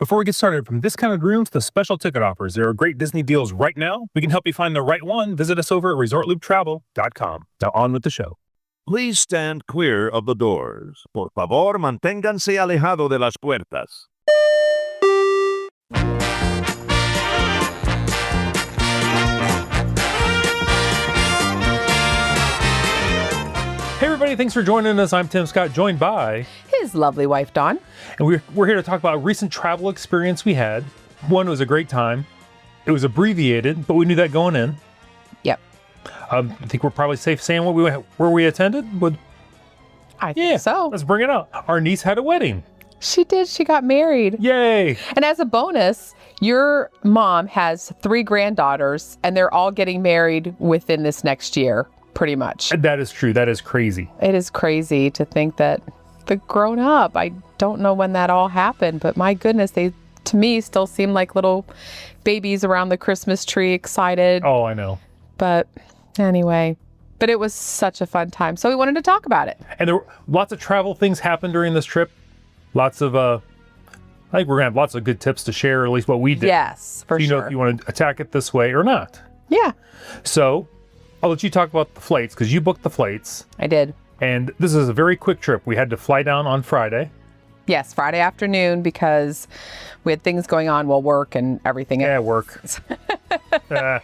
Before we get started, from discounted rooms to special ticket offers, there are great Disney deals right now. We can help you find the right one. Visit us over at ResortLoop.com. Now on with the show. Please stand clear of the doors. Por favor, manténganse alejado de las puertas. Hey everybody, thanks for joining us. I'm Tim Scott, joined by his lovely wife, Dawn. And we're here to talk about a recent travel experience we had. One was a great time. It was abbreviated, but we knew that going in. Yep. I think we're probably safe saying where we attended. I think so. Let's bring it out. Our niece had a wedding. She did. She got married. Yay. And as a bonus, your mom has 3 granddaughters, and they're all getting married within this next year, pretty much. That is true. That is crazy. It is crazy to think that the grown up, I don't know when that all happened, but my goodness, they, to me, still seem like little babies around the Christmas tree, excited. Oh, I know. But anyway, but it was such a fun time. So we wanted to talk about it. And there were lots of travel things happened during this trip. Lots of, I think we're going to have lots of good tips to share, at least what we did. Yes, for sure. You know if you want to attack it this way or not. Yeah. So I'll let you talk about the flights because you booked the flights. I did. And this is a very quick trip. We had to fly down on Friday. Yes, Friday afternoon because we had things going on, work and everything. Yeah, work. So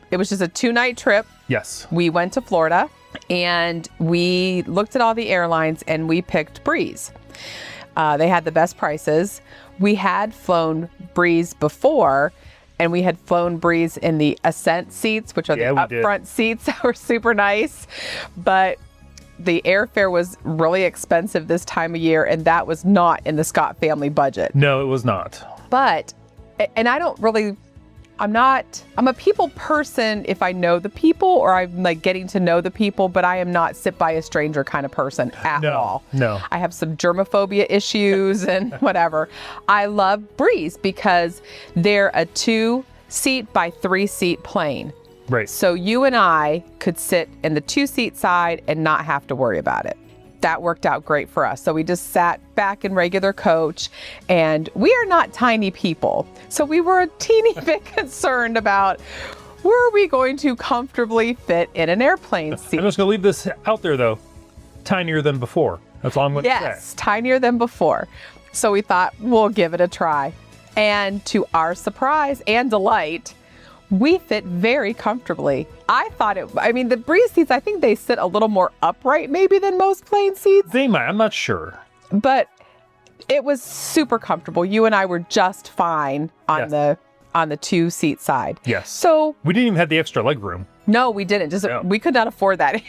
it was just a 2-night trip. Yes. We went to Florida and we looked at all the airlines and we picked Breeze. They had the best prices. We had flown Breeze before, and we had flown Breeze in the Ascent seats, which are the up-front seats that were super nice. But the airfare was really expensive this time of year, and that was not in the Scott family budget. No, it was not. But, and I'm a people person if I know the people or I'm like getting to know the people, but I am not sit by a stranger kind of person at all. No. I have some germophobia issues and whatever. I love Breeze because they're a 2-seat by 3-seat plane. Right. So you and I could sit in the 2-seat side and not have to worry about it. That worked out great for us. So we just sat back in regular coach, and we are not tiny people. So we were a teeny bit concerned about, were we going to comfortably fit in an airplane seat? I'm just going to leave this out there, though. Tinier than before. That's all I'm going to say. Yes, tinier than before. So we thought, we'll give it a try. And to our surprise and delight, we fit very comfortably. The Breeze seats, I think they sit a little more upright maybe than most plane seats. They might, I'm not sure. But it was super comfortable. You and I were just fine on the 2-seat side. Yes. So we didn't even have the extra leg room. No, we didn't. We could not afford that.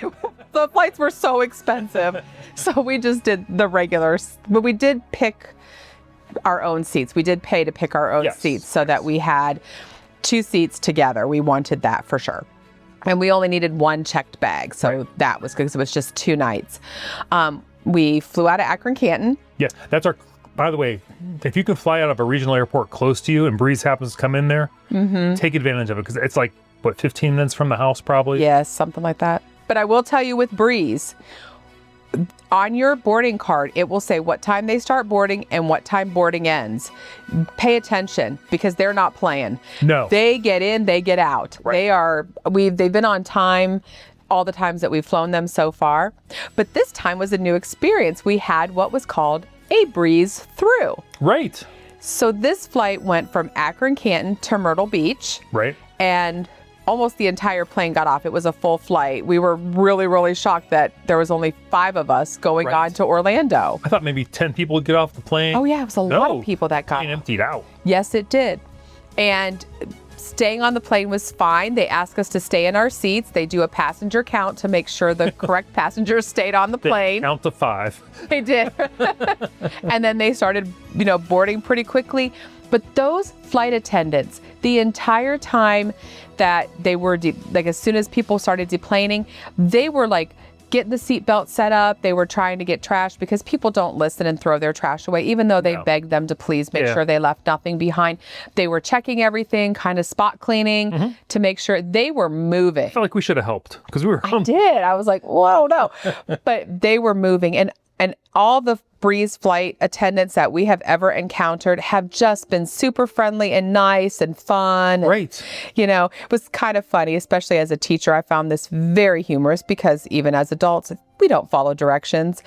The flights were so expensive. So we just did the regulars. But we did pick our own seats. We did pay to pick our own seats so that we had 2 seats together. We wanted that for sure. And we only needed 1 checked bag. So that was good because it was just 2 nights. We flew out of Akron-Canton. Yes, that's our, by the way, if you can fly out of a regional airport close to you and Breeze happens to come in there, take advantage of it because it's like, 15 minutes from the house probably? Yes, something like that. But I will tell you with Breeze, on your boarding card, it will say what time they start boarding and what time boarding ends. Pay attention because they're not playing. No. They get in, they get out. Right. They've been on time all the times that we've flown them so far. But this time was a new experience. We had what was called a BreezeThrough. Right. So this flight went from Akron-Canton to Myrtle Beach. Right. And almost the entire plane got off. It was a full flight. We were really, really shocked that there was only 5 of us going on to Orlando. I thought maybe 10 people would get off the plane. Oh yeah, it was a lot of people that got off. The plane emptied out. Yes, it did. And staying on the plane was fine. They asked us to stay in our seats. They do a passenger count to make sure the correct passengers stayed on the plane. Count to 5. They did. And then they started, boarding pretty quickly. But those flight attendants, the entire time that they were, as soon as people started deplaning, they were like getting the seatbelt set up. They were trying to get trash because people don't listen and throw their trash away, even though they begged them to please make sure they left nothing behind. They were checking everything, kind of spot cleaning to make sure they were moving. I felt like we should have helped because we were I did. I was like, whoa, no. But they were moving. And And all the Breeze flight attendants that we have ever encountered have just been super friendly and nice and fun. Right. You know, it was kind of funny, especially as a teacher. I found this very humorous because even as adults, we don't follow directions.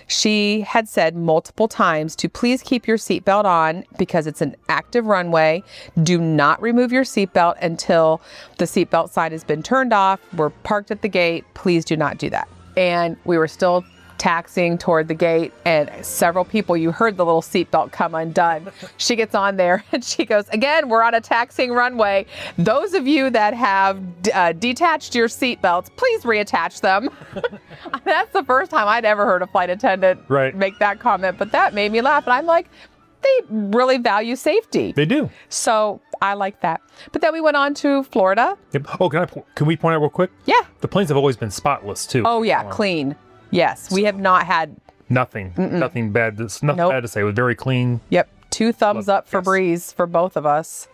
She had said multiple times to please keep your seatbelt on because it's an active runway. Do not remove your seatbelt until the seatbelt sign has been turned off. We're parked at the gate. Please do not do that. And we were still taxiing toward the gate, and several people, you heard the little seatbelt come undone. She gets on there and she goes, again, we're on a taxiing runway. Those of you that have detached your seatbelts, please reattach them. That's the first time I'd ever heard a flight attendant make that comment, but that made me laugh. And I'm like, they really value safety. They do. So I like that. But then we went on to Florida. Yep. Oh, can we point out real quick? Yeah. The planes have always been spotless too. Oh yeah, clean. Yes, we have not had nothing bad. There's nothing bad to say. It was very clean. Yep, 2 thumbs up for Breeze for both of us.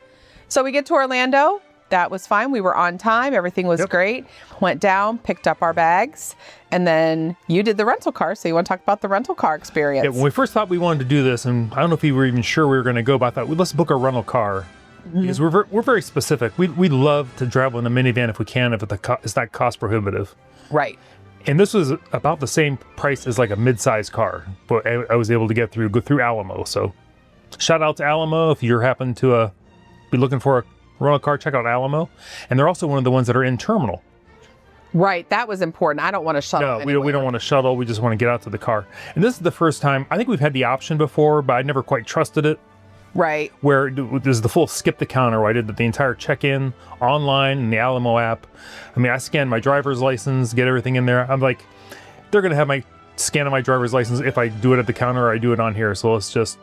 So we get to Orlando. That was fine. We were on time. Everything was great. Went down, picked up our bags, and then you did the rental car. So you want to talk about the rental car experience? Yeah, when we first thought we wanted to do this, and I don't know if we were even sure we were going to go, but I thought, well, let's book a rental car. Because we're very specific. We love to travel in a minivan if we can, if it's not cost prohibitive. Right. And this was about the same price as like a mid-size car, but I was able to go through Alamo. So shout out to Alamo. If you're happen to be looking for a rental car, check out Alamo. And they're also one of the ones that are in terminal. Right. That was important. I don't want to shuttle. No, we don't want to shuttle. We just want to get out to the car. And this is the first time, I think we've had the option before, but I never quite trusted it. Right. Where there's the full skip the counter where I did the entire check-in online in the Alamo app. I mean, I scanned my driver's license, get everything in there. I'm like, they're going to have my scan of my driver's license if I do it at the counter or I do it on here. So let's just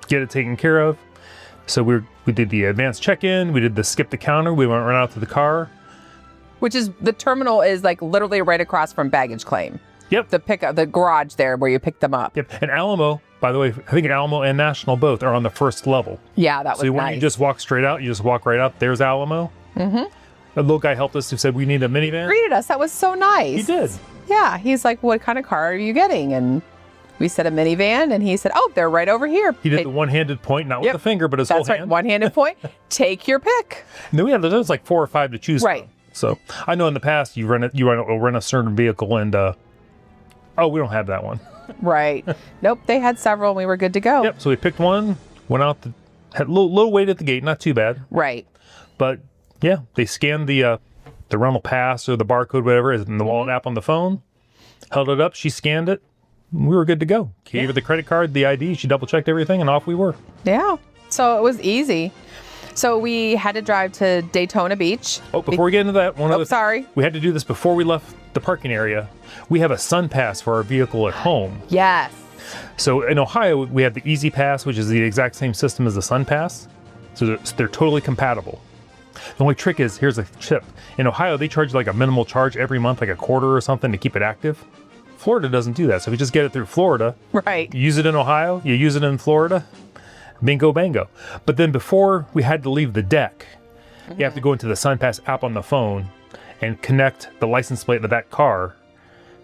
get it taken care of. So we did the advanced check-in. We did the skip the counter. We went right out to the car. Which is, the terminal is like literally right across from baggage claim. Yep. The garage there where you pick them up. Yep. And Alamo, by the way, I think Alamo and National both are on the first level. Yeah, that was nice. So when you just walk straight out, you just walk right up. There's Alamo. Mm-hmm. The little guy helped us who said we need a minivan. Greeted us. That was so nice. He did. Yeah. He's like, what kind of car are you getting? And we said a minivan. And he said, oh, they're right over here. He did the one-handed point, not with the finger, but his whole hand. That's right. One-handed point. Take your pick. And then there was like 4 or 5 to choose from. So I know in the past you rent a certain vehicle and we don't have that one. Right. Nope. They had several and we were good to go. Yep. So we picked one, went out, had a little wait at the gate, not too bad. Right. But yeah, they scanned the rental pass or the barcode, whatever, in the wallet app on the phone, held it up, she scanned it, and we were good to go. Gave her the credit card, the ID, she double checked everything, and off we were. Yeah. So it was easy. So we had to drive to Daytona Beach. Oh, before we get into that, sorry. We had to do this before we left the parking area. We have a SunPass for our vehicle at home. Yes. So in Ohio, we have the Easy Pass, which is the exact same system as the SunPass. So they're totally compatible. The only trick is, here's a tip. In Ohio, they charge like a minimal charge every month, like a quarter or something to keep it active. Florida doesn't do that. So if you just get it through Florida, right? You use it in Ohio, you use it in Florida, bingo bango. But then before we had to leave the deck, you have to go into the SunPass app on the phone and connect the license plate of that car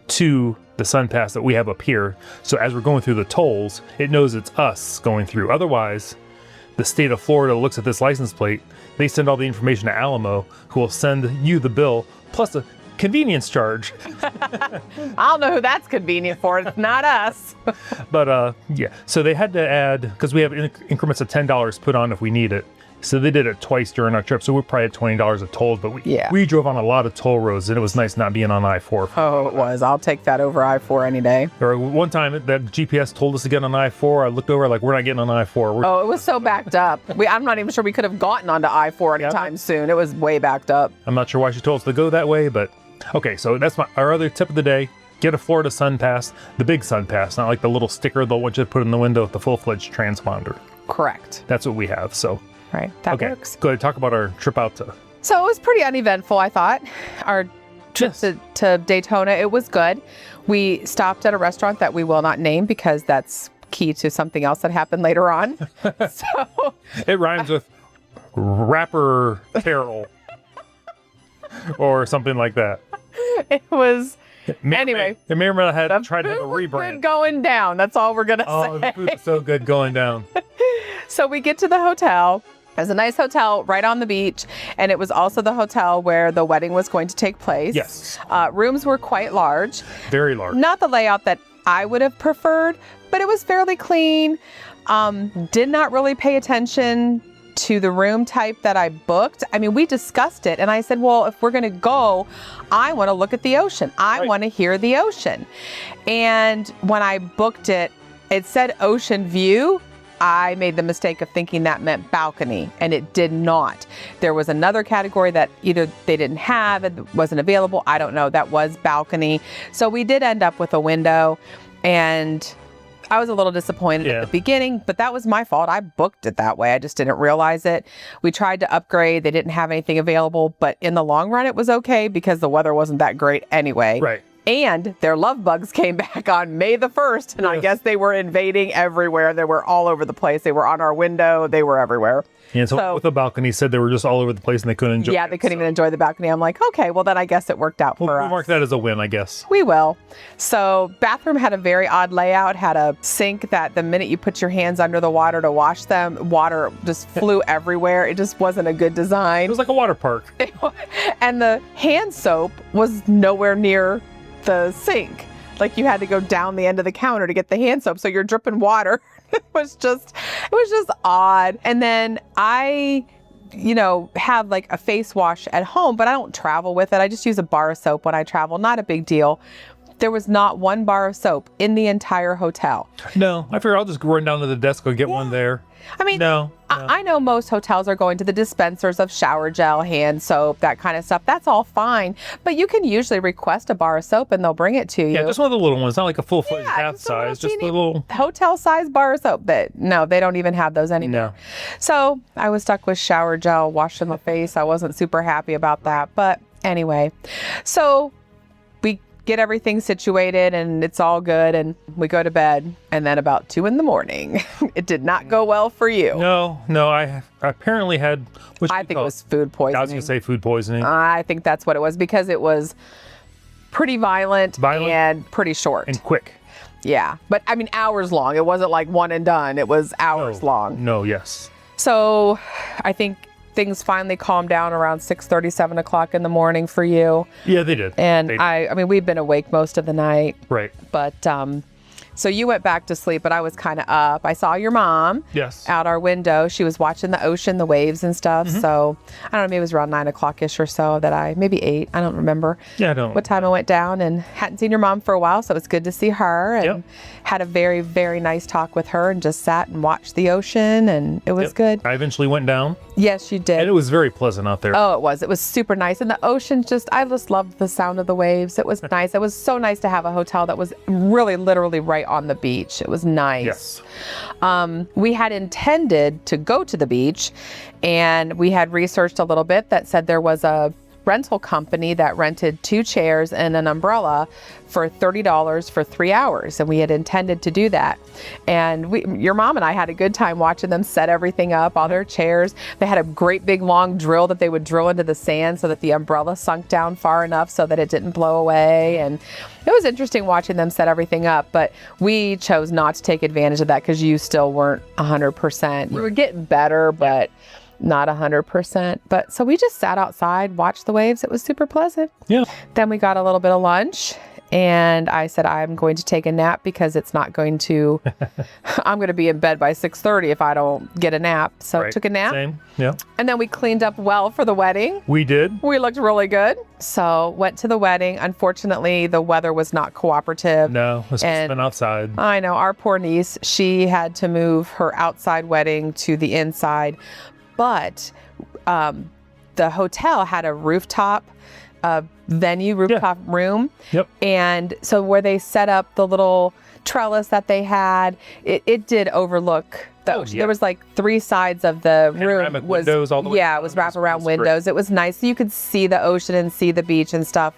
to the SunPass that we have up here. So as we're going through the tolls, it knows it's us going through. Otherwise, the state of Florida looks at this license plate, they send all the information to Alamo, who will send you the bill, plus a convenience charge. I don't know who that's convenient for. It's not us. But yeah, so they had to add, because we have increments of $10 put on if we need it. So they did it twice during our trip. So we probably had $20 of tolls, but we drove on a lot of toll roads, and it was nice not being on I-4. Oh, it was. I'll take that over I-4 any day. Or one time that GPS told us to get on I-4. I looked over like, we're not getting on I-4. Oh, it was so backed up. I'm not even sure we could have gotten onto I-4 anytime soon. It was way backed up. I'm not sure why she told us to go that way, but okay. So that's our other tip of the day. Get a Florida SunPass, the big SunPass, not like the little sticker they'll want you to put in the window with the full-fledged transponder. Correct. That's what we have, so. Right, that works. Go ahead, talk about our trip out to. So it was pretty uneventful, I thought. Our trip to Daytona, it was good. We stopped at a restaurant that we will not name because that's key to something else that happened later on. So it rhymes with rapper Carol or something like that. It was Anyway, the Mirror had the tried to have a food was rebrand. good going down. That's all we're gonna Oh, say. the food was so good going down. So we get to the hotel. There's a nice hotel right on the beach, and it was also the hotel where the wedding was going to take place. Yes. Rooms were quite large. Very large. Not the layout that I would have preferred, but it was fairly clean. Did not really pay attention to the room type that I booked. I mean, we discussed it, and I said, well, if we're going to go, I want to look at the ocean. I want to hear the ocean. And when I booked it, it said ocean view. I made the mistake of thinking that meant balcony, and it did not. There was another category that either they didn't have, it wasn't available. I don't know. That was balcony. So we did end up with a window, and I was a little disappointed at the beginning, but that was my fault. I booked it that way. I just didn't realize it. We tried to upgrade. They didn't have anything available, but in the long run, it was okay because the weather wasn't that great anyway. Right. And their love bugs came back on May the 1st, and I guess they were invading everywhere. They were all over the place. They were on our window. They were everywhere. Yeah, so with the balcony, said they were just all over the place and they couldn't enjoy it. Yeah, they couldn't even enjoy the balcony. I'm like, okay, well, then I guess it worked out for us. We'll mark that as a win, I guess. We will. So bathroom had a very odd layout, had a sink that the minute you put your hands under the water to wash them, water just flew everywhere. It just wasn't a good design. It was like a water park. And the hand soap was nowhere near the sink. Like you had to go down the end of the counter to get the hand soap. So you're dripping water. It was just odd. And then I, have like a face wash at home, but I don't travel with it. I just use a bar of soap when I travel. Not a big deal. There was not one bar of soap in the entire hotel. No, I figure I'll just run down to the desk and get one there. I mean, no. I know most hotels are going to the dispensers of shower gel, hand soap, that kind of stuff. That's all fine. But you can usually request a bar of soap and they'll bring it to you. Yeah, just one of the little ones, not like a full-fledged half size, just a little hotel size bar of soap. No, they don't even have those anymore. No. So I was stuck with shower gel, washing the face. I wasn't super happy about that. But anyway, so we get everything situated and it's all good and we go to bed, and then about 2 a.m, it did not go well for you. No, I apparently had, I think it was food poisoning. I was going to say food poisoning. I think that's what it was because it was pretty violent and pretty short. And quick. Yeah, but I mean hours long. It wasn't like one and done. It was hours long. No, yes. So I think things finally calmed down around 6:30, 7 o'clock in the morning for you. Yeah, they did. And I mean, we've been awake most of the night. Right. But so you went back to sleep, but I was kind of up. I saw your mom out our window. She was watching the ocean, the waves and stuff. Mm-hmm. So I don't know, maybe it was around 9 o'clock-ish or so that maybe 8. I don't remember. Yeah, I don't. What time I went down, and hadn't seen your mom for a while. So it was good to see her, and had a very, very nice talk with her and just sat and watched the ocean, and it was good. I eventually went down. Yes, you did. And it was very pleasant out there. Oh, it was. It was super nice. And the ocean I just loved the sound of the waves. It was nice. It was so nice to have a hotel that was really literally right on the beach. It was nice. Yes. We had intended to go to the beach, and we had researched a little bit that said there was a rental company that rented 2 chairs and an umbrella for $30 for 3 hours, and we had intended to do that. And your mom and I had a good time watching them set everything up, all their chairs. They had a great big long drill that they would drill into the sand so that the umbrella sunk down far enough so that it didn't blow away. And it was interesting watching them set everything up, but we chose not to take advantage of that because you still weren't 100%. You were getting better, but not 100%. But so we just sat outside, watched the waves. It was super pleasant. Yeah. Then we got a little bit of lunch, and I said, I'm going to take a nap because it's not going to, I'm going to be in bed by 6:30 if I don't get a nap. So I took a nap. Same. Yeah. And then we cleaned up well for the wedding. We did. We looked really good. So went to the wedding. Unfortunately, the weather was not cooperative. No, it's been outside. I know. Our poor niece, she had to move her outside wedding to the inside. But the hotel had a rooftop rooftop room. Yep. And so where they set up the little trellis that they had, it did overlook the ocean. There was like 3 sides of the room. Windows all the way it was wraparound windows. Great. It was nice. So you could see the ocean and see the beach and stuff.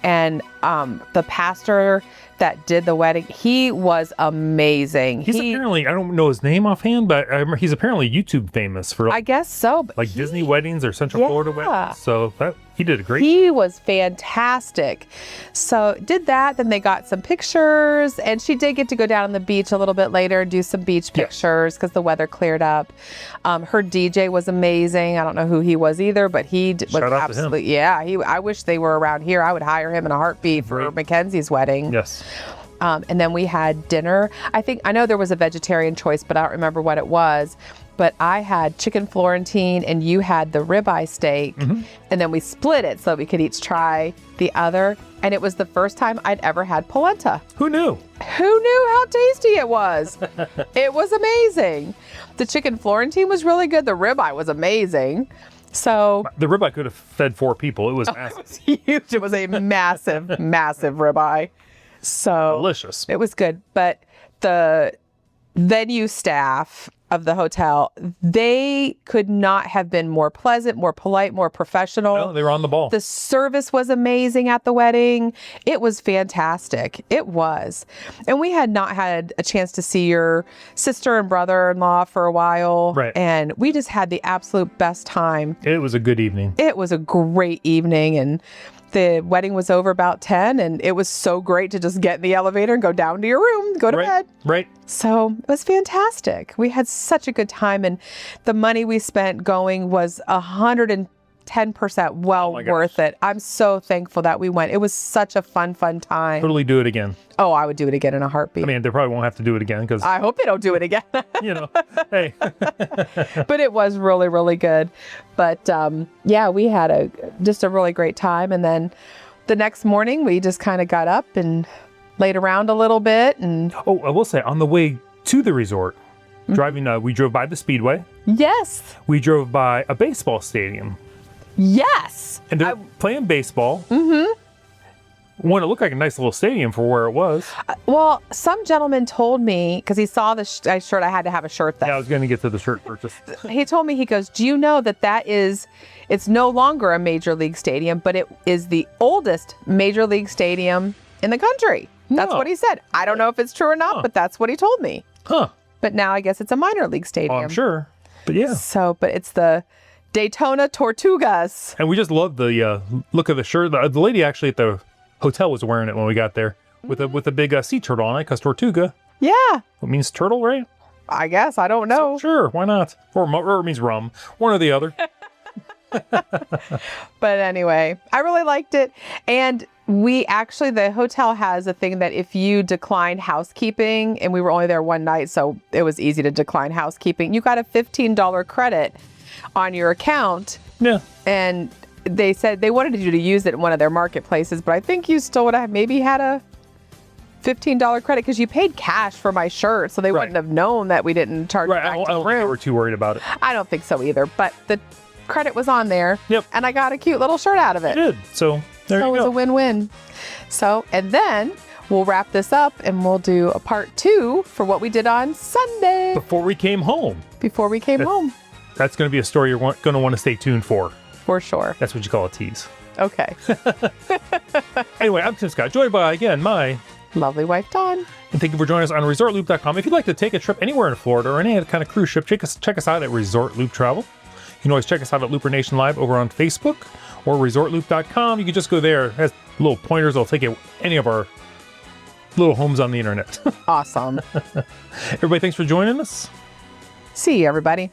And the pastor that did the wedding, he was amazing. He's apparently, I don't know his name offhand, but I remember he's apparently YouTube famous for, I guess so. Disney weddings or Central Florida weddings. So He did a great. He was fantastic. So did that. Then they got some pictures, and she did get to go down on the beach a little bit later and do some beach pictures because the weather cleared up. Her DJ was amazing. I don't know who he was either, but he was Shout out to him. absolutely, yeah. I wish they were around here. I would hire him in a heartbeat for Mackenzie's wedding. Yes. And then we had dinner. I know there was a vegetarian choice, but I don't remember what it was. But I had chicken Florentine and you had the ribeye steak. And then we split it so we could each try the other. And it was the first time I'd ever had polenta. Who knew? Who knew how tasty it was? It was amazing. The chicken Florentine was really good. The ribeye was amazing. So The ribeye could have fed 4 people. It was massive. it was huge. It was a massive, massive ribeye. So Delicious. it was good. But the venue staff of the hotel, they could not have been more pleasant, more polite, more professional. No, they were on the ball. The service was amazing at the wedding. It was fantastic. It was. And we had not had a chance to see your sister and brother-in-law for a while. Right. And we just had the absolute best time. It was a good evening. It was a great evening, and the wedding was over about 10, and it was so great to just get in the elevator and go down to your room, go to bed. Right. So it was fantastic. We had such a good time, and the money we spent going was 110% well worth it. I'm so thankful that we went. It was such a fun time. Totally do it again. Oh, I would do it again in a heartbeat. I mean, they probably won't have to do it again because, I hope they don't do it again. hey. But it was really, really good. But yeah, we had just a really great time. And then the next morning, we just kind of got up and laid around a little bit. And Oh, I will say, on the way to the resort, driving, we drove by the Speedway. yes, We drove by a baseball stadium. yes. And they're playing baseball. Mm-hmm. One, it looked like a nice little stadium for where it was. Well, some gentleman told me, because he saw the shirt, I had to have a shirt then. Yeah, I was going to get to the shirt purchase. He told me, he goes, do you know it's no longer a major league stadium, but it is the oldest major league stadium in the country. That's No. what he said. I don't know if it's true or not, but that's what he told me. Huh. But now I guess it's a minor league stadium. Oh, I'm sure. But yeah. So, but it's the Daytona Tortugas. And we just loved the look of the shirt. The lady actually at the hotel was wearing it when we got there with a big sea turtle on it, because Tortuga, Yeah, it means turtle, right? I guess. I don't know. Sure, why not? Or it means rum. One or the other. But anyway, I really liked it. And the hotel has a thing that if you decline housekeeping, and we were only there one night, so it was easy to decline housekeeping, you got a $15 credit on your account. Yeah. And they said they wanted you to use it in one of their marketplaces, but I think you still would have maybe had a $15 credit because you paid cash for my shirt, so they wouldn't have known that we didn't charge Right. back I to the don't think room. we were too worried about it. I don't think so either, but the credit was on there. Yep. And I got a cute little shirt out of it. I did. So there So it you was go. a win-win. So, and then we'll wrap this up and we'll do a part 2 for what we did on Sunday Before we came home. before we came home, That's going to be a story you're going to want to stay tuned for. for sure. That's what you call a tease. Okay. Anyway, I'm Tim Scott, joined by, again, my... Lovely wife, Dawn. And thank you for joining us on ResortLoop.com. If you'd like to take a trip anywhere in Florida or any other kind of cruise ship, check us out at Resort Loop Travel. You can always check us out at Looper Nation Live over on Facebook or ResortLoop.com. You can just go there. It has little pointers. They'll take you any of our little homes on the internet. Awesome. Everybody, thanks for joining us. See you, everybody.